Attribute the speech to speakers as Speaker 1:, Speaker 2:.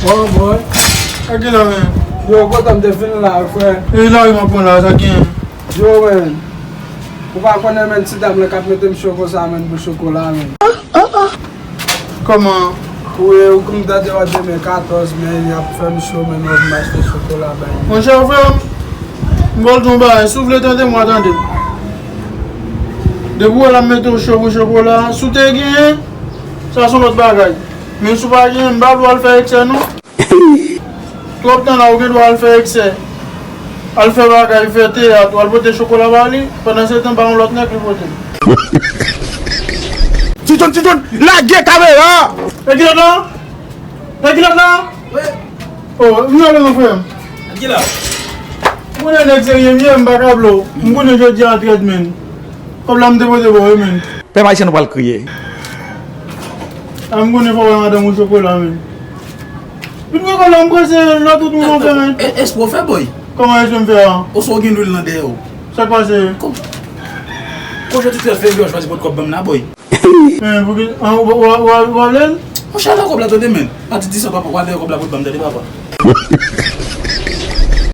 Speaker 1: Oh boy.
Speaker 2: A ki la men?
Speaker 1: Yo, kote mte fin la, frère.
Speaker 2: E la yon pon la, sa ki?
Speaker 1: Yo, men. Ou pa konen men si dam le kap metem choko sa men pou chokola men.
Speaker 2: Koman?
Speaker 1: Ou koum dade wate men 14 men, yap fèm show men wap m'achete chokola ben.
Speaker 2: Mon chè frère, m'bol ton ba, soufle tante mwa tante. De pou la mette ou chokola, sou te gen, sa son lot bagay. Men sou pa gen, m'bab wal fè ekse nou. Trop tan la ou gen wal fè ekse. Al fè bagay, fè te, wal pote chokola bali, pendant se tan pa on lot nek li pote.
Speaker 3: Titon, la ge caméra!
Speaker 2: E ki lot la? E ki lot la? Oh, mwen ale mwen frère.
Speaker 4: Qui là?
Speaker 2: Mwen nek se yem baka blo, mwen je di an tretmen. Kom la mdepote bo men.
Speaker 3: Pe ma chen wal kriye.
Speaker 2: Am mwen fwa wè madame ou chokola men. Pit mwen kon la mprese la tout mwen fè men.
Speaker 4: Est-ce qu'on fait boy?
Speaker 2: Koman es mwen fè an?
Speaker 4: On s'en gagne l'huile dans des eaux.
Speaker 2: Sa kwa se?
Speaker 4: Quand je te fais je choisis pour te na boy.
Speaker 2: Wap lèl?
Speaker 4: On chala comme la toi demain. Pas te dis ça papa, on va aller comme la pour te papa.